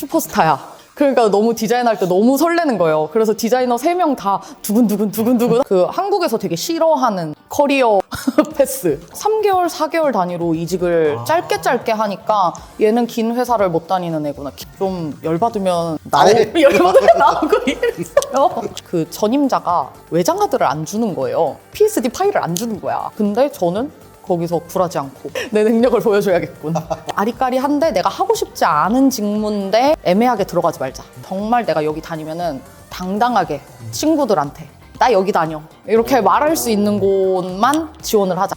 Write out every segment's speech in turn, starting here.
슈퍼스타야. 그러니까 너무 디자인할 때 너무 설레는 거예요. 그래서 디자이너 3명 다 두근두근 그 한국에서 되게 싫어하는 커리어 패스. 3개월, 4개월 단위로 이직을 짧게 하니까 얘는 긴 회사를 못 다니는 애구나. 좀 열받으면 나오고 이랬어요. 그 전임자가 외장하드를 안 주는 거예요. PSD 파일을 안 주는 거야. 근데 저는 거기서 굴하지 않고 내 능력을 보여줘야겠군. 아리까리한데 내가 하고 싶지 않은 직무인데 애매하게 들어가지 말자. 정말 내가 여기 다니면은 당당하게 친구들한테 나 여기 다녀 이렇게 말할 수 있는 곳만 지원을 하자.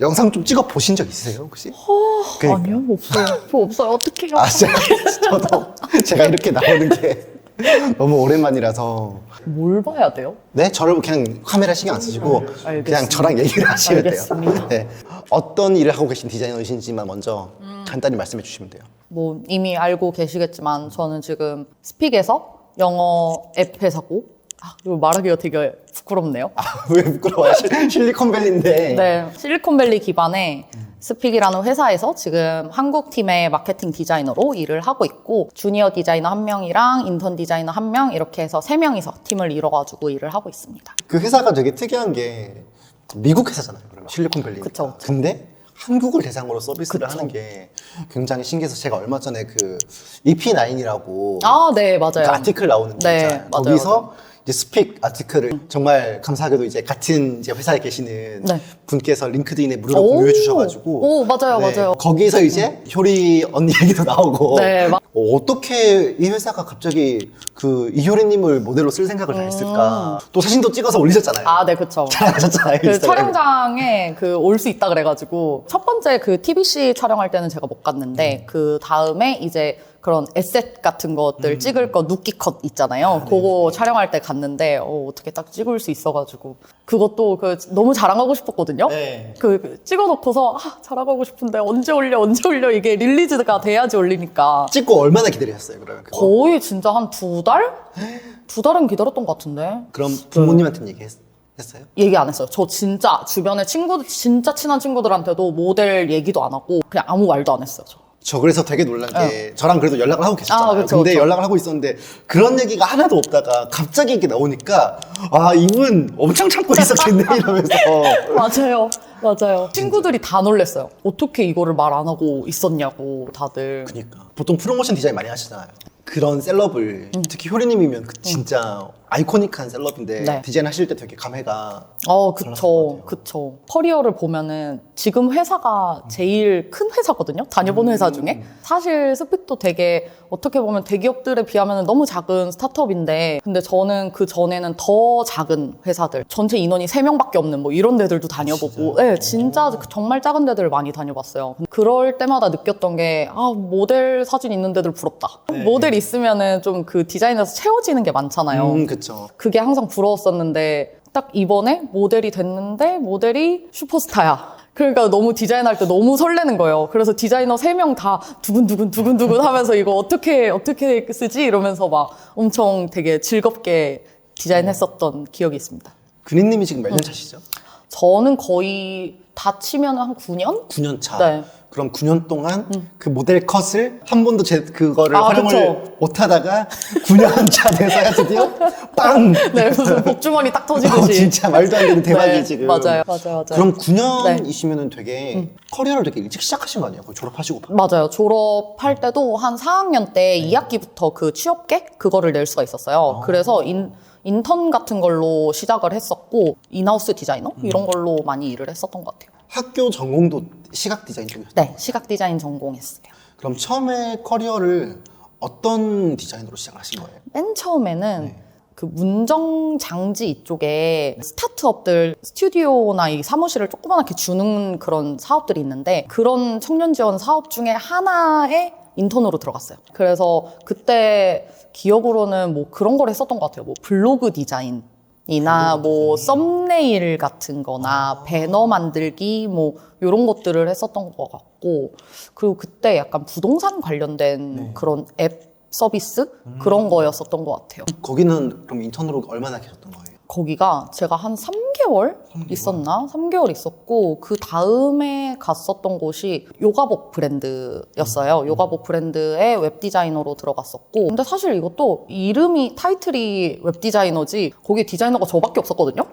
영상 좀 찍어 보신 적 있으세요 혹시? 그러니까. 아니요, 없어요. 저 없어요. 어떡해요? 저도 제가 이렇게 나오는 게 너무 오랜만이라서. 뭘 봐야 돼요? 네, 저를 그냥 카메라 신경 안 쓰시고 알겠습니다. 그냥 저랑 얘기를 하시면 알겠습니다. 돼요. 네. 어떤 일을 하고 계신 디자이너이신지만 먼저 간단히 말씀해 주시면 돼요. 뭐 이미 알고 계시겠지만 저는 지금 스픽에서 영어 앱 회사고 이거 말하기가 되게 부끄럽네요. 왜 부끄러워요? 실리콘밸리인데. 네, 실리콘밸리 기반의 스픽이라는 회사에서 지금 한국 팀의 마케팅 디자이너로 일을 하고 있고 주니어 디자이너 1명이랑 인턴 디자이너 1명 이렇게 해서 3명이서 팀을 이뤄가지고 일을 하고 있습니다. 그 회사가 되게 특이한 게 미국 회사잖아요. 그러면 실리콘밸리. 그쵸. 근데 한국을 대상으로 서비스를 하는 게 굉장히 신기해서 제가 얼마 전에 그 EP9이라고 네, 맞아요. 그 아티클 나오는 거 네, 있잖아요. 맞아요, 거기서 이제 스픽 아티클을 정말 감사하게도 이제 같은 이제 회사에 계시는 네. 분께서 링크드인에 무료로 공유해 주셔가지고 맞아요, 맞아요. 거기서 이제 효리 언니 얘기도 나오고 네, 어떻게 이 회사가 갑자기 그 이효리님을 모델로 쓸 생각을 다 했을까. 또 사진도 찍어서 올리셨잖아요. 네, 그쵸. 잘하셨잖아요. 그 인스타그램에. 촬영장에 올 수 있다 그래가지고 첫 번째 그 TBC 촬영할 때는 제가 못 갔는데 그 다음에 이제 그런 에셋 같은 것들 찍을 거 누끼 컷 있잖아요. 그거 촬영할 때 갔는데 어떻게 딱 찍을 수 있어가지고 그것도 너무 자랑하고 싶었거든요. 네. 찍어놓고서 자랑하고 싶은데 언제 올려 이게 릴리즈가 돼야지 올리니까 찍고 얼마나 기다리셨어요, 그러면? 그거? 거의 진짜 한 2달? 2달은 기다렸던 것 같은데. 그럼 부모님한테는 얘기했어요? 얘기 안 했어요. 저 진짜 주변에 진짜 친한 친구들한테도 모델 얘기도 안 하고 그냥 아무 말도 안 했어요. 저 그래서 되게 놀란 게 저랑 그래도 연락을 하고 계셨잖아요. 그쵸, 근데 그쵸. 연락을 하고 있었는데 그런 얘기가 하나도 없다가 갑자기 이렇게 나오니까 이분 엄청 참고 있었겠네 이러면서. 맞아요. 친구들이 다 놀랬어요. 어떻게 이거를 말 안 하고 있었냐고 다들. 그러니까 보통 프로모션 디자인 많이 하시잖아요. 그런 셀럽을 특히 효리님이면 진짜 아이코닉한 셀럽인데 네. 디자인 하실 때 되게 감회가. 그쵸. 커리어를 보면은 지금 회사가 제일 큰 회사거든요. 다녀본 회사 중에. 사실 스픽도 되게 어떻게 보면 대기업들에 비하면 너무 작은 스타트업인데 근데 저는 그 전에는 더 작은 회사들 전체 인원이 3명밖에 없는 뭐 이런 데들도 다녀보고 네, 진짜 정말 작은 데들 많이 다녀봤어요. 그럴 때마다 느꼈던 게 모델 사진 있는 데들 부럽다. 모델 있으면은 좀 그 디자인에서 채워지는 게 많잖아요. 그쵸. 그게 항상 부러웠었는데 딱 이번에 모델이 됐는데 모델이 슈퍼스타야. 그러니까 너무 디자인할 때 너무 설레는 거예요. 그래서 디자이너 3명 다 두근두근 하면서 이거 어떻게 쓰지? 이러면서 막 엄청 되게 즐겁게 디자인했었던 기억이 있습니다. 근희님이 지금 몇 년 차시죠? 저는 거의 다 치면 한 9년? 9년 차. 네. 그럼 9년 동안 그 모델 컷을 한 번도 그거를 활용을 그쵸. 못 하다가 9년 차 돼서야 드디어 빵! 네, 무슨 복주머니 딱 터지듯이. 진짜 말도 안 되는 대박이 네, 지금. 맞아요. 그럼 9년이시면은 되게 커리어를 되게 일찍 시작하신 거 아니에요? 거의 졸업하시고. 맞아요. 졸업할 때도 한 4학년 때 2학기부터 그 취업계? 그거를 낼 수가 있었어요. 그래서 인턴 같은 걸로 시작을 했었고 인하우스 디자이너? 이런 걸로 많이 일을 했었던 것 같아요. 학교 전공도 시각 디자인 쪽이었어요? 네, 시각 디자인 전공했어요. 그럼 처음에 커리어를 어떤 디자인으로 시작하신 거예요? 맨 처음에는 그 문정 장지 이쪽에 스타트업들 스튜디오나 이 사무실을 조그맣게 주는 그런 사업들이 있는데 그런 청년 지원 사업 중에 하나에 인턴으로 들어갔어요. 그래서 그때 기억으로는 뭐 그런 걸 했었던 것 같아요. 뭐 블로그 디자인이나 뭐 썸네일 같은 거나 배너 만들기 뭐 이런 것들을 했었던 것 같고 그리고 그때 약간 부동산 관련된 그런 앱 서비스? 그런 거였었던 것 같아요. 거기는 그럼 인턴으로 얼마나 계셨던 거예요? 거기가 제가 한 3개월 있었나? 3개월 있었고 그 다음에 갔었던 곳이 요가복 브랜드였어요. 요가복 브랜드의 웹디자이너로 들어갔었고 근데 사실 이것도 이름이 타이틀이 웹디자이너지 거기 디자이너가 저밖에 없었거든요.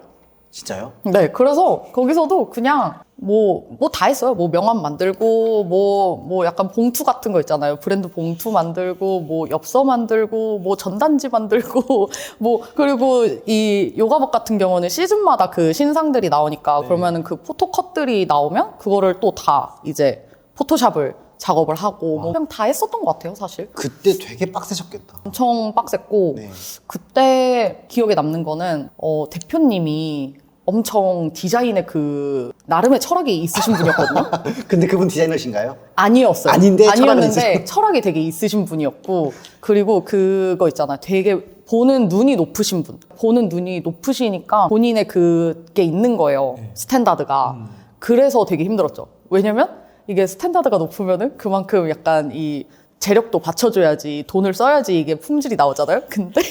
진짜요? 네, 그래서 거기서도 그냥 뭐 다 했어요. 뭐 명함 만들고, 뭐 약간 봉투 같은 거 있잖아요. 브랜드 봉투 만들고, 뭐 엽서 만들고, 뭐 전단지 만들고, 뭐, 그리고 이 요가복 같은 경우는 시즌마다 그 신상들이 나오니까 그러면은 그 포토컷들이 나오면 그거를 또 다 이제 포토샵을 작업을 하고, 뭐 그냥 다 했었던 것 같아요, 사실. 그때 되게 빡세셨겠다. 엄청 빡셌고, 네. 그때 기억에 남는 거는, 대표님이 엄청 디자인에 그, 나름의 철학이 있으신 분이었거든요? 근데 그분 디자이너신가요? 아니었어요. 아닌데 아니었는데 철학이 되게 있으신 분이었고, 그리고 그거 있잖아요. 되게 보는 눈이 높으신 분. 보는 눈이 높으시니까 본인의 그게 있는 거예요. 스탠다드가. 그래서 되게 힘들었죠. 왜냐면 이게 스탠다드가 높으면은 그만큼 약간 이 재력도 받쳐줘야지, 돈을 써야지 이게 품질이 나오잖아요. 근데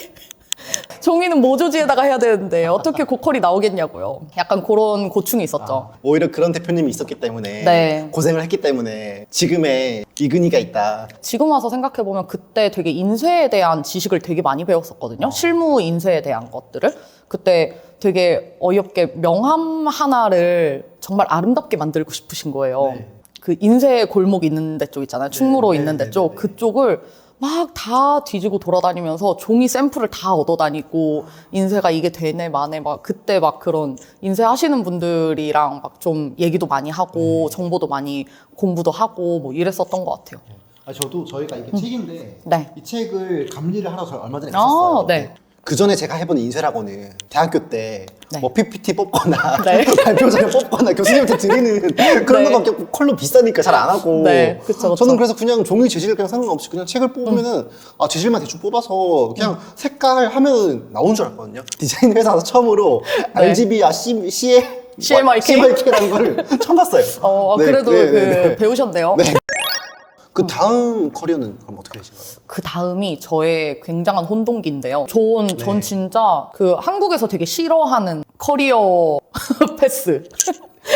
종이는 모조지에다가 해야 되는데 어떻게 고퀄이 나오겠냐고요. 약간 그런 고충이 있었죠. 오히려 그런 대표님이 있었기 때문에 네. 고생을 했기 때문에 지금의 이근이가 있다. 지금 와서 생각해보면 그때 되게 인쇄에 대한 지식을 되게 많이 배웠었거든요. 실무 인쇄에 대한 것들을. 그때 되게 어이없게 명함 하나를 정말 아름답게 만들고 싶으신 거예요. 네. 그 인쇄 골목 있는 데 쪽 있잖아요. 충무로 있는 데 쪽. 그쪽을 막 다 뒤지고 돌아다니면서 종이 샘플을 다 얻어 다니고 인쇄가 이게 되네 마네 막 그때 막 그런 인쇄 하시는 분들이랑 막 좀 얘기도 많이 하고 정보도 많이 공부도 하고 뭐 이랬었던 것 같아요. 저도 저희가 이게 책인데 네. 이 책을 감리를 하러 얼마 전에 갔었어요. 네. 그 전에 제가 해본 인쇄라고는 대학교 때 네. 뭐 PPT 뽑거나 네. 발표자료 뽑거나 교수님한테 드리는 그런 네. 거밖에 없고 컬러 비싸니까 잘 안 하고 네, 그쵸. 저는 그래서 그냥 종이 재질 그냥 상관없이 그냥 책을 뽑으면은 재질만 대충 뽑아서 그냥 색깔 하면 나오는 줄 알았거든요. 디자인 회사에서 처음으로 네. RGB야 CMYK라는 거를 처음 봤어요. 네, 그래도 네, 네, 네. 배우셨네요. 네. 그 다음 커리어는 그럼 어떻게 되신가요? 그 다음이 저의 굉장한 혼동기인데요. 전 진짜 그 한국에서 되게 싫어하는 커리어 패스.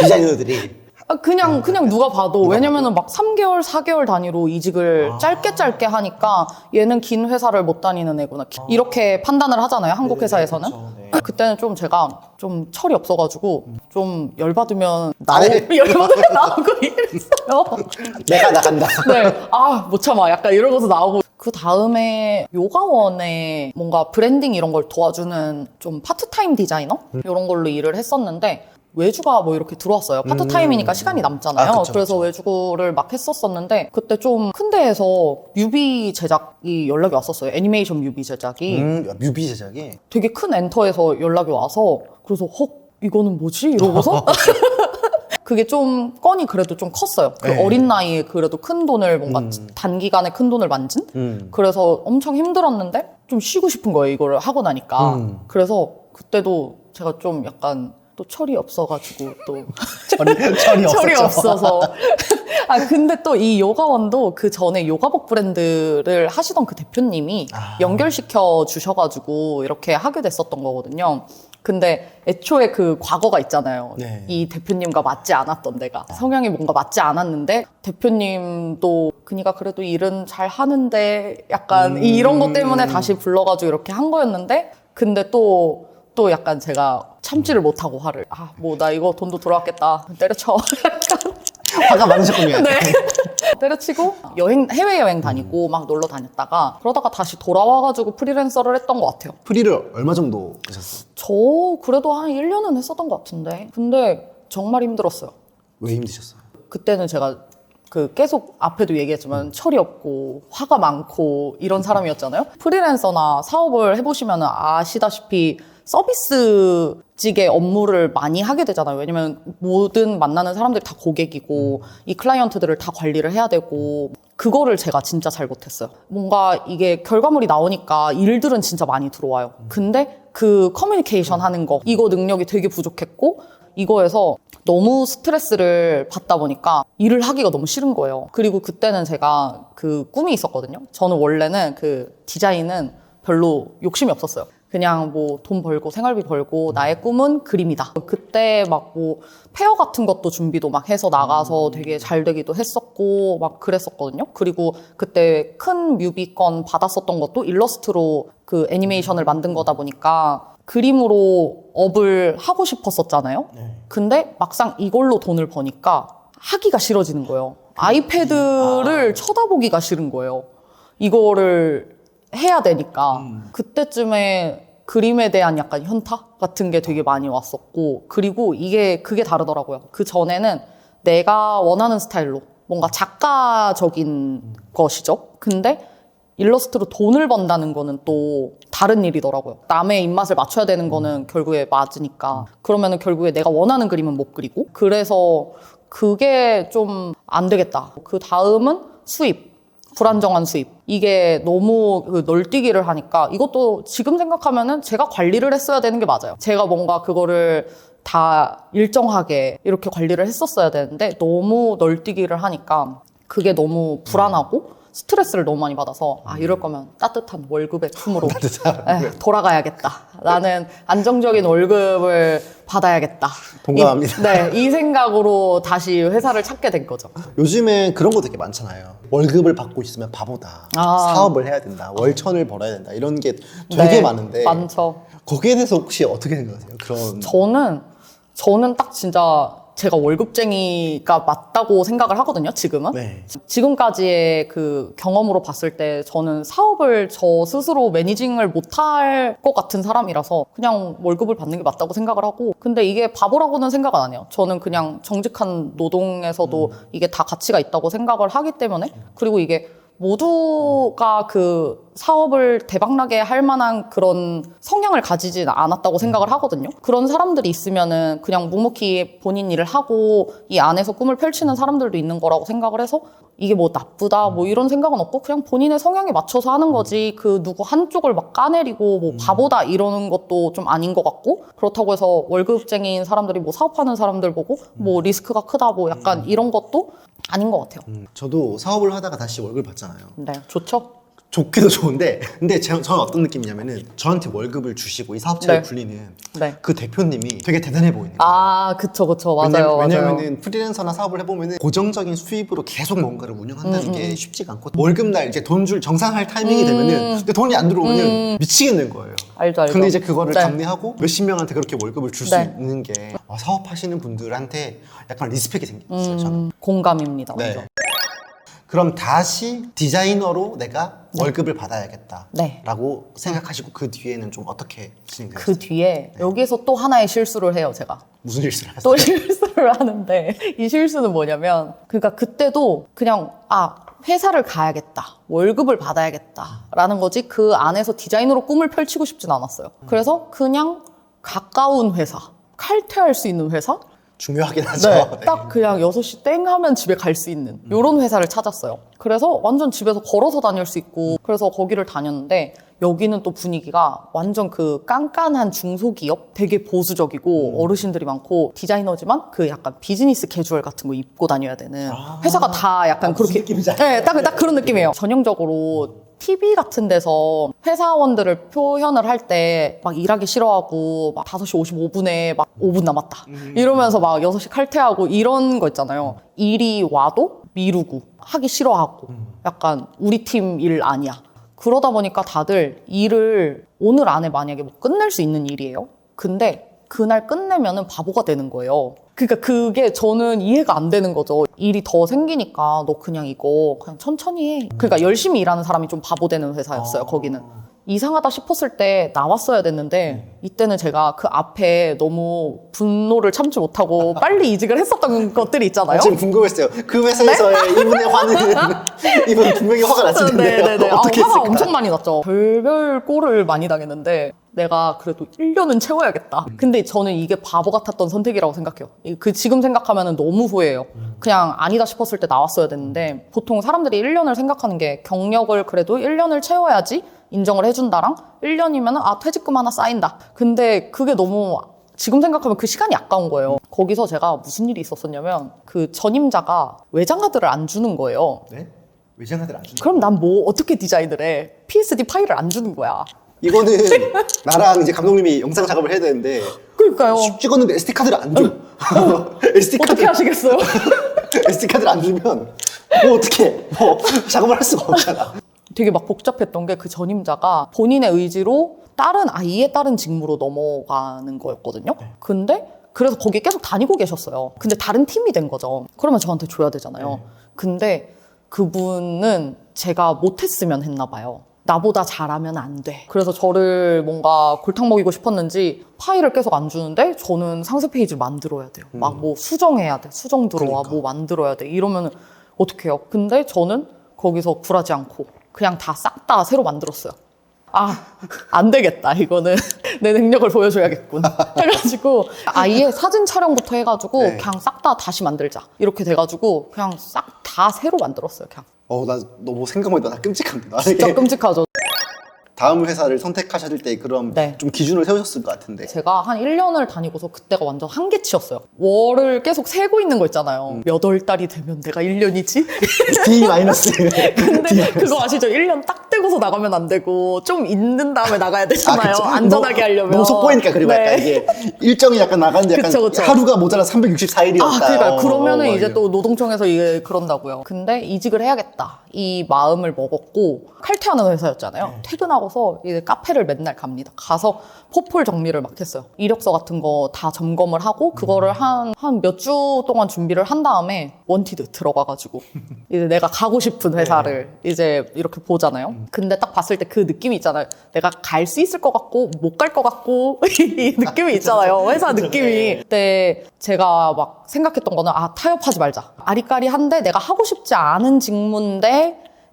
디자이너들이 그냥 누가 봐도 왜냐면은 막 3개월, 4개월 단위로 이직을 짧게 하니까 얘는 긴 회사를 못 다니는 애구나. 이렇게 판단을 하잖아요. 한국 회사에서는. 그때는 좀 제가 좀 철이 없어가지고 좀 열받으면 나오고 이랬어요. 내가 나간다. 네. 못 참아. 약간 이러고서 나오고. 그 다음에 요가원에 뭔가 브랜딩 이런 걸 도와주는 좀 파트타임 디자이너? 이런 걸로 일을 했었는데, 외주가 뭐 이렇게 들어왔어요. 파트타임이니까 시간이 남잖아요. 그쵸, 그래서 그쵸. 외주를 막 했었었는데, 그때 좀 큰 데에서 뮤비 제작이 연락이 왔었어요. 애니메이션 뮤비 제작이. 뮤비 제작이 되게 큰 엔터에서 연락이 와서, 그래서 이거는 뭐지? 이러고서. 그게 좀 건이 그래도 좀 컸어요. 그 네. 어린 나이에 그래도 큰 돈을 뭔가 단기간에 큰 돈을 만진? 그래서 엄청 힘들었는데 좀 쉬고 싶은 거예요. 이거를 하고 나니까. 그래서 그때도 제가 좀 약간 또 철이 없어가지고 또 철이 철이 없었죠. 없어서 근데 또 이 요가원도 그 전에 요가복 브랜드를 하시던 그 대표님이 연결시켜 주셔가지고 이렇게 하게 됐었던 거거든요. 근데 애초에 그 과거가 있잖아요. 네. 이 대표님과 맞지 않았던 데가 성향이 뭔가 맞지 않았는데 대표님도 그니까 그래도 일은 잘 하는데 약간 이런 것 때문에 다시 불러가지고 이렇게 한 거였는데 근데 또 약간 제가 참지를 못하고 화를 뭐 나 이거 돈도 돌아왔겠다 때려쳐 화가 많으셨군요. 네. 때려치고 해외여행 다니고 막 놀러 다녔다가 그러다가 다시 돌아와가지고 프리랜서를 했던 것 같아요. 프리를 얼마 정도 하셨어요? 저 그래도 한 1년은 했었던 것 같은데 근데 정말 힘들었어요. 왜 힘드셨어요? 그때는 제가 계속 앞에도 얘기했지만 철이 없고 화가 많고 이런 사람이었잖아요. 프리랜서나 사업을 해보시면 아시다시피 서비스직의 업무를 많이 하게 되잖아요. 왜냐면 모든 만나는 사람들이 다 고객이고 이 클라이언트들을 다 관리를 해야 되고 그거를 제가 진짜 잘 못했어요. 뭔가 이게 결과물이 나오니까 일들은 진짜 많이 들어와요. 근데 그 커뮤니케이션 하는 거 이거 능력이 되게 부족했고 이거에서 너무 스트레스를 받다 보니까 일을 하기가 너무 싫은 거예요. 그리고 그때는 제가 그 꿈이 있었거든요. 저는 원래는 그 디자인은 별로 욕심이 없었어요. 그냥 뭐 돈 벌고 생활비 벌고 나의 꿈은 그림이다. 그때 막 뭐 페어 같은 것도 준비도 막 해서 나가서 되게 잘 되기도 했었고 막 그랬었거든요. 그리고 그때 큰 뮤비건 받았었던 것도 일러스트로 그 애니메이션을 만든 거다 보니까 그림으로 업을 하고 싶었었잖아요. 근데 막상 이걸로 돈을 버니까 하기가 싫어지는 거예요. 아이패드를 쳐다보기가 싫은 거예요. 이거를 해야 되니까. 그때쯤에 그림에 대한 약간 현타 같은 게 되게 많이 왔었고, 그리고 그게 다르더라고요. 그 전에는 내가 원하는 스타일로 뭔가 작가적인 것이죠. 근데 일러스트로 돈을 번다는 거는 또 다른 일이더라고요. 남의 입맛을 맞춰야 되는 거는 결국에 맞으니까. 그러면은 결국에 내가 원하는 그림은 못 그리고. 그래서 그게 좀 안 되겠다. 그 다음은 수입. 불안정한 수입. 이게 너무 그 널뛰기를 하니까 이것도 지금 생각하면은 제가 관리를 했어야 되는 게 맞아요. 제가 뭔가 그거를 다 일정하게 이렇게 관리를 했었어야 되는데 너무 널뛰기를 하니까 그게 너무 불안하고 스트레스를 너무 많이 받아서 이럴 거면 따뜻한 월급의 품으로 돌아가야겠다. 나는 안정적인 월급을 받아야겠다. 동감합니다. 이 생각으로 다시 회사를 찾게 된 거죠. 요즘엔 그런 거 되게 많잖아요. 월급을 받고 있으면 바보다. 사업을 해야 된다. 월천을 벌어야 된다. 이런 게 되게 많은데. 많죠. 거기에 대해서 혹시 어떻게 생각하세요? 그런 저는 딱 진짜 제가 월급쟁이가 맞다고 생각을 하거든요, 지금은. 네. 지금까지의 그 경험으로 봤을 때 저는 사업을 저 스스로 매니징을 못할 것 같은 사람이라서 그냥 월급을 받는 게 맞다고 생각을 하고, 근데 이게 바보라고는 생각은 안 해요. 저는 그냥 정직한 노동에서도 이게 다 가치가 있다고 생각을 하기 때문에, 그리고 이게 모두가 그 사업을 대박나게 할 만한 그런 성향을 가지진 않았다고 생각을 하거든요. 그런 사람들이 있으면은 그냥 묵묵히 본인 일을 하고 이 안에서 꿈을 펼치는 사람들도 있는 거라고 생각을 해서 이게 뭐 나쁘다 뭐 이런 생각은 없고 그냥 본인의 성향에 맞춰서 하는 거지 그 누구 한쪽을 막 까내리고 뭐 바보다 이러는 것도 좀 아닌 것 같고, 그렇다고 해서 월급쟁이인 사람들이 뭐 사업하는 사람들 보고 뭐 리스크가 크다 뭐 약간 이런 것도 아닌 것 같아요. 저도 사업을 하다가 다시 월급을 받잖아요. 네, 좋죠. 좋기도 좋은데, 근데 저는 어떤 느낌이냐면은 저한테 월급을 주시고 이 사업체를 네. 굴리는 네. 그 대표님이 되게 대단해 보이는 거예요. 그쵸. 맞아요. 왜냐면은 프리랜서나 사업을 해보면은 고정적인 수입으로 계속 뭔가를 운영한다는 게 쉽지가 않고, 월급날 이제 돈 줄 정산할 타이밍이 되면은 근데 돈이 안 들어오면은 미치겠는 거예요. 알죠. 근데 이제 그거를 네. 감내하고 몇십 명한테 그렇게 월급을 줄 수 네. 있는 게 사업하시는 분들한테 약간 리스펙이 생겼어요. 저는. 공감입니다. 네. 완전. 그럼 다시 디자이너로 내가 월급을 받아야겠다 네. 라고 생각하시고 그 뒤에는 좀 어떻게 진행되셨어요? 그 뒤에 여기서 또 하나의 실수를 해요, 제가. 무슨 일을 하세요? 또 실수를 하는데 이 실수는 뭐냐면, 그러니까 그때도 그냥 회사를 가야겠다, 월급을 받아야겠다라는 거지 그 안에서 디자이너로 꿈을 펼치고 싶진 않았어요. 그래서 그냥 가까운 회사, 칼퇴할 수 있는 회사? 중요하긴 하죠. 네, 네. 딱 그냥 6시 땡 하면 집에 갈 수 있는 이런 회사를 찾았어요. 그래서 완전 집에서 걸어서 다닐 수 있고, 그래서 거기를 다녔는데 여기는 또 분위기가 완전 그 깐깐한 중소기업, 되게 보수적이고 어르신들이 많고, 디자이너지만 그 약간 비즈니스 캐주얼 같은 거 입고 다녀야 되는 회사가 다 약간 무슨 그렇게 느낌인지 네, 딱 그런 느낌이에요. 전형적으로 TV 같은 데서 회사원들을 표현을 할 때 막 일하기 싫어하고 막 5시 55분에 막 5분 남았다 이러면서 막 6시 칼퇴하고 이런 거 있잖아요. 일이 와도 미루고 하기 싫어하고 약간 우리 팀 일 아니야. 그러다 보니까 다들 일을 오늘 안에 만약에 뭐 끝낼 수 있는 일이에요. 근데 그날 끝내면은 바보가 되는 거예요. 그러니까 그게 저는 이해가 안 되는 거죠. 일이 더 생기니까 너 그냥 이거 그냥 천천히 해. 그러니까 열심히 일하는 사람이 좀 바보 되는 회사였어요, 거기는. 이상하다 싶었을 때 나왔어야 됐는데 이때는 제가 그 앞에 너무 분노를 참지 못하고 빨리 이직을 했었던 것들이 있잖아요. 지금 궁금했어요. 그 회사에서의 이분의 화는 이분 분명히 화가 났을 텐데요. 네네네. 어떻게 화가 했을까? 엄청 많이 났죠. 별별 꼴을 많이 당했는데 내가 그래도 1년은 채워야겠다. 근데 저는 이게 바보 같았던 선택이라고 생각해요. 지금 생각하면 너무 후회해요. 그냥 아니다 싶었을 때 나왔어야 됐는데, 보통 사람들이 1년을 생각하는 게 경력을 그래도 1년을 채워야지 인정을 해준다랑 1년이면 퇴직금 하나 쌓인다. 근데 그게 너무 지금 생각하면 그 시간이 아까운 거예요. 거기서 제가 무슨 일이 있었었냐면 그 전임자가 외장하드를 안 주는 거예요. 네? 외장하들 안 준다. 그럼 난 뭐 어떻게 디자인을 해? PSD 파일을 안 주는 거야. 이거는 나랑 이제 감독님이 영상 작업을 해야 되는데 그러니까요. 찍었는데 SD 카드를 안 줘. SD 카드 어떻게 하시겠어요? SD 카드를 안 주면 뭐 어떻게 뭐 작업을 할 수가 없잖아. 되게 막 복잡했던 게 그 전임자가 본인의 의지로 다른 아예 다른 직무로 넘어가는 거였거든요. 근데 그래서 거기에 계속 다니고 계셨어요. 근데 다른 팀이 된 거죠. 그러면 저한테 줘야 되잖아요. 근데 그분은 제가 못했으면 했나 봐요. 나보다 잘하면 안 돼. 그래서 저를 뭔가 골탕 먹이고 싶었는지 파일을 계속 안 주는데 저는 상세 페이지를 만들어야 돼요. 막 뭐 수정해야 돼. 수정 들어와. 그러니까. 뭐 만들어야 돼. 이러면 어떻게 해요? 근데 저는 거기서 굴하지 않고 그냥 다 싹 다 새로 만들었어요. 아, 안 되겠다. 이거는 내 능력을 보여줘야겠군. 해가지고 아예 사진 촬영부터 해가지고 네. 그냥 싹 다 다시 만들자. 이렇게 돼가지고 그냥 싹 다 새로 만들었어요. 그냥. 나 너무 생각보다 나 끔찍합니다. 진짜 이게 끔찍하죠. 다음 회사를 선택하실 때 그런 네. 좀 기준을 세우셨을 것 같은데. 제가 한 1년을 다니고서 그때가 완전 한계치였어요. 월을 계속 세고 있는 거 있잖아요. 몇 월 달이 되면 내가 1년이지? D 마이너스. 근데 그거 아시죠? 1년 딱 되고서 나가면 안 되고 좀 있는 다음에 나가야 되잖아요. 그쵸. 안전하게 하려면. 너무 속보이니까 그리고 네. 약간 이게 일정이 약간 나가는데 약간 그쵸. 하루가 모자라 364일이었다. 아, 그러니까 그러면은 이제 또 노동청에서 이게 그런다고요. 근데 이직을 해야겠다. 이 마음을 먹었고 칼퇴하는 회사였잖아요. 퇴근하고서 이제 카페를 맨날 갑니다. 가서 포폴 정리를 막 했어요. 이력서 같은 거 다 점검을 하고 그거를 한 몇 주 동안 준비를 한 다음에 원티드 들어가가지고 이제 내가 가고 싶은 회사를 이제 이렇게 보잖아요. 근데 딱 봤을 때 그 느낌이 있잖아요. 내가 갈 수 있을 것 같고 못 갈 것 같고 이 느낌이 있잖아요. 회사 느낌이. 그때 제가 막 생각했던 거는 타협하지 말자. 아리까리한데 내가 하고 싶지 않은 직무인데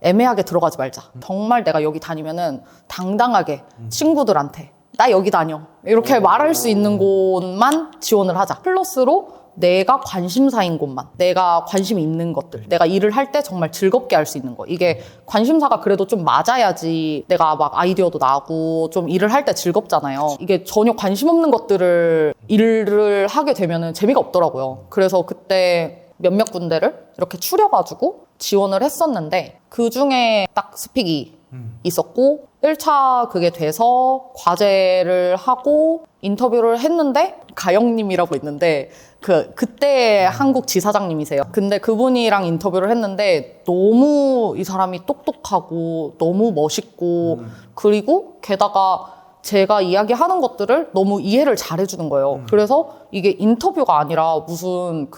애매하게 들어가지 말자. 정말 내가 여기 다니면은 당당하게 친구들한테 나 여기 다녀 이렇게 말할 수 있는 곳만 지원을 하자. 플러스로 내가 관심사인 곳만, 내가 관심이 있는 것들, 내가 일을 할 때 정말 즐겁게 할 수 있는 거. 이게 관심사가 그래도 좀 맞아야지 내가 막 아이디어도 나고 좀 일을 할 때 즐겁잖아요. 이게 전혀 관심 없는 것들을 일을 하게 되면은 재미가 없더라고요. 그래서 그때 몇몇 군데를 이렇게 추려가지고 지원을 했었는데 그 중에 딱 스픽이 있었고 1차 그게 돼서 과제를 하고 인터뷰를 했는데 가영님이라고 있는데 그때 한국 지사장님이세요. 근데 그분이랑 인터뷰를 했는데 너무 이 사람이 똑똑하고 너무 멋있고 그리고 게다가 제가 이야기하는 것들을 너무 이해를 잘해주는 거예요. 그래서 이게 인터뷰가 아니라 무슨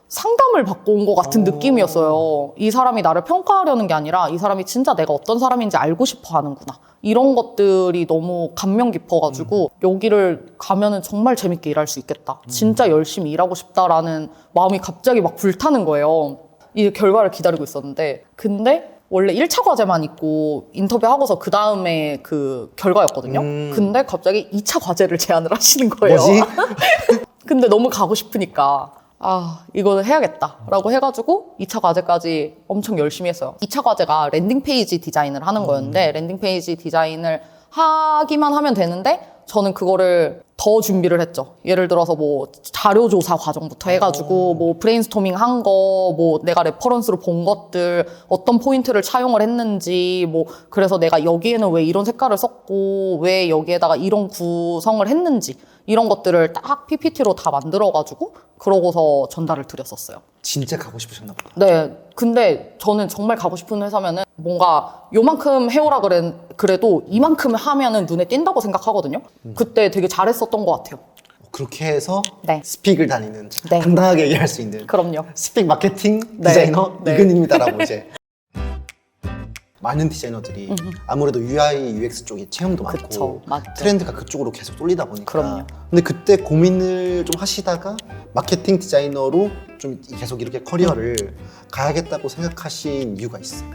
상담을 받고 온 것 같은 느낌이었어요. 이 사람이 나를 평가하려는 게 아니라 이 사람이 진짜 내가 어떤 사람인지 알고 싶어 하는구나. 이런 것들이 너무 감명 깊어가지고 여기를 가면은 정말 재밌게 일할 수 있겠다. 진짜 열심히 일하고 싶다라는 마음이 갑자기 막 불타는 거예요. 이 결과를 기다리고 있었는데 근데 원래 1차 과제만 있고 인터뷰하고서 그 다음에 그 결과였거든요. 근데 갑자기 2차 과제를 제안을 하시는 거예요. 뭐지? 근데 너무 가고 싶으니까 이거는 해야겠다라고 해가지고 2차 과제까지 엄청 열심히 했어요. 2차 과제가 랜딩 페이지 디자인을 하는 거였는데 랜딩 페이지 디자인을 하기만 하면 되는데 저는 그거를 더 준비를 했죠. 예를 들어서 뭐 자료 조사 과정부터 해가지고 뭐 브레인스토밍 한 거, 뭐 내가 레퍼런스로 본 것들, 어떤 포인트를 차용을 했는지, 뭐 그래서 내가 여기에는 왜 이런 색깔을 썼고 왜 여기에다가 이런 구성을 했는지 이런 것들을 딱 PPT로 다 만들어가지고 그러고서 전달을 드렸었어요. 진짜 가고 싶으셨나 보다. 네. 근데 저는 정말 가고 싶은 회사면은 뭔가 요만큼 해오라 그래도 이만큼 하면은 눈에 띈다고 생각하거든요. 그때 되게 잘했었던 것 같아요. 그렇게 해서 네. 스픽을 다니는 네. 당당하게 얘기할 수 있는 그럼요. 스픽 마케팅 네. 디자이너 네. 이근입니다라고 이제 많은 디자이너들이 아무래도 UI, UX 쪽에 체형도 많고 그쵸, 맞죠. 트렌드가 그쪽으로 계속 쏠리다 보니까 그럼요. 근데 그때 고민을 좀 하시다가 마케팅 디자이너로 좀 계속 이렇게 커리어를 가야겠다고 생각하신 이유가 있어요.